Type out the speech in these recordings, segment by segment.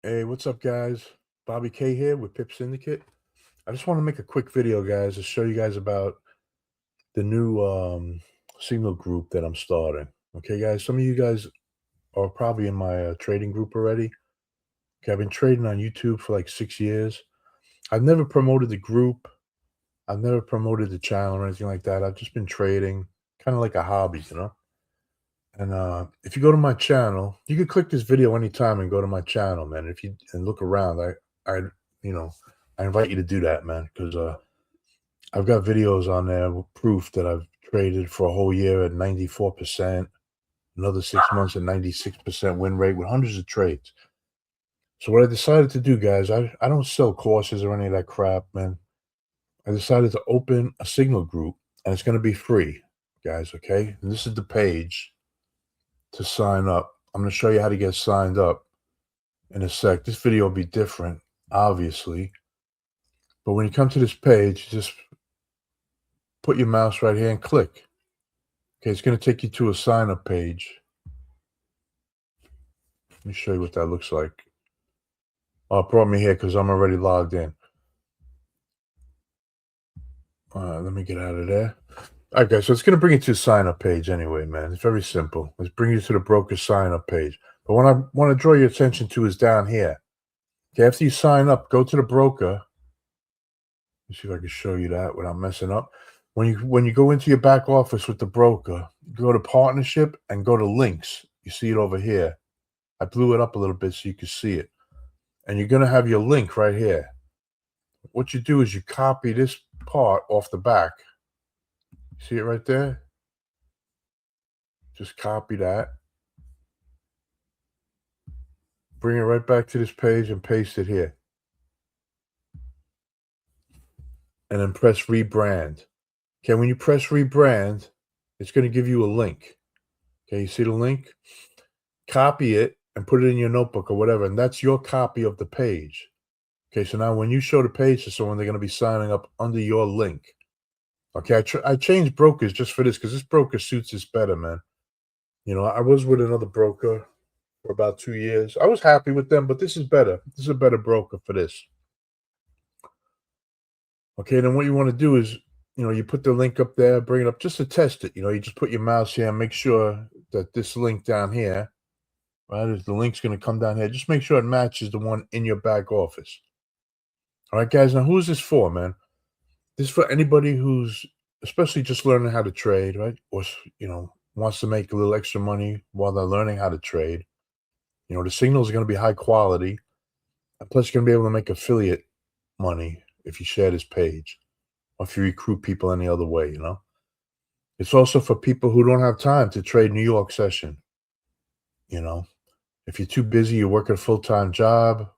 Hey, what's up, guys? Bobby K here with Pip Syndicate. I just want to make a quick video, guys, to show you guys about the new signal group that I'm starting. Okay, guys, some of you guys are probably in my trading group already. Okay, I've been trading on YouTube for like 6 years. I've never promoted the group. I've never promoted the channel or anything like that. I've just been trading, kind of like a hobby. And if you go to my channel, you can click this video anytime and go to my channel, man. If you and look around, I, you know, I invite you to do that, man, because I've got videos on there with proof that I've traded for a whole year at 94%, another 6 months at 96% win rate with hundreds of trades. So what I decided to do, guys, I don't sell courses or any of that crap, man. I decided to open a signal group, and it's going to be free, guys. Okay, and this is the page to sign up. I'm going to show you how to get signed up in a sec. This video will be different, obviously. But when you come to this page, just put your mouse right here and click. Okay, it's going to take you to a sign up page. Let me show you what that looks like. Oh, it brought me here because I'm already logged in. Let me get out of there. All right, guys, so it's going to bring you to a sign up page anyway, man. It's very simple. Let's bring you to the broker sign up page. But what I want to draw your attention to is down here. Okay, after you sign up, go to the broker. Let's see if I can show you that without messing up. When you go into your back office with the broker, go to partnership and go to links. You see it over here. I blew it up a little bit so you can see it. And you're going to have your link right here. What you do is you copy this part off the back. See it right there? Just copy that. Bring it right back to this page and paste it here. And then press rebrand. Okay, when you press rebrand, it's going to give you a link. Okay, you see the link? Copy it and put it in your notebook or whatever, and that's your copy of the page. Okay, so now when you show the page to someone, they're going to be signing up under your link. Okay, I changed brokers just for this because this broker suits this better, man. You know, I was with another broker for about 2 years. I was happy with them, but this is better. This is a better broker for this. Okay, then what you want to do is, you put the link up there, bring it up just to test it. You just put your mouse here and make sure that this link down here, right, is the link's going to come down here. Just make sure it matches the one in your back office. All right, guys, now who's this for, man? This is for anybody who's especially just learning how to trade, right? Or, wants to make a little extra money while they're learning how to trade. The signals are going to be high quality. And plus, you're going to be able to make affiliate money if you share this page or if you recruit people any other way, It's also for people who don't have time to trade New York session. If you're too busy, you work a full-time job,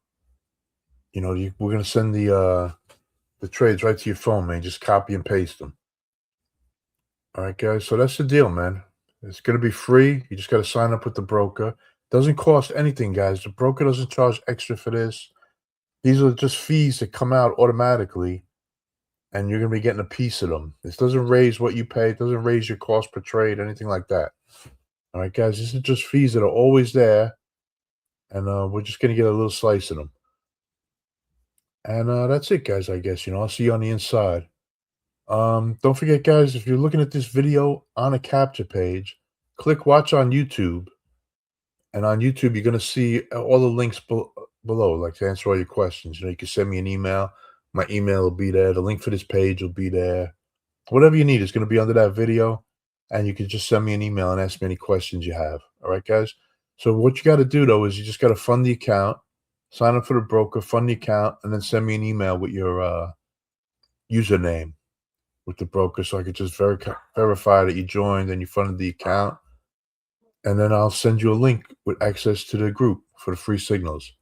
we're going to send the trades right to your phone, man. Just copy and paste them. All right, guys. So that's the deal, man. It's going to be free. You just got to sign up with the broker. Doesn't cost anything, guys. The broker doesn't charge extra for this. These are just fees that come out automatically, and you're going to be getting a piece of them. This doesn't raise what you pay. It doesn't raise your cost per trade, anything like that. All right, guys. This is just fees that are always there, and we're just going to get a little slice of them. And that's it, guys, I guess. I'll see you on the inside. Don't forget, guys, if you're looking at this video on a capture page, click watch on YouTube. And on YouTube, you're going to see all the links below, like to answer all your questions. You can send me an email. My email will be there. The link for this page will be there. Whatever you need is going to be under that video. And you can just send me an email and ask me any questions you have. All right, guys? So what you got to do, though, is you just got to fund the account, sign up for the broker, fund the account, and then send me an email with your username with the broker so I could just verify that you joined and you funded the account. And then I'll send you a link with access to the group for the free signals.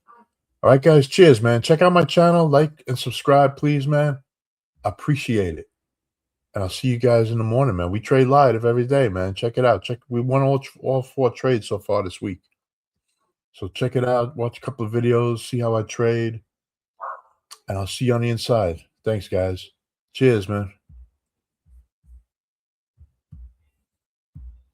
All right, guys. Cheers, man. Check out my channel. Like and subscribe, please, man. I appreciate it. And I'll see you guys in the morning, man. We trade live every day, man. Check it out. We won all 4 trades so far this week. So check it out. Watch a couple of videos. See how I trade. And I'll see you on the inside. Thanks, guys. Cheers, man.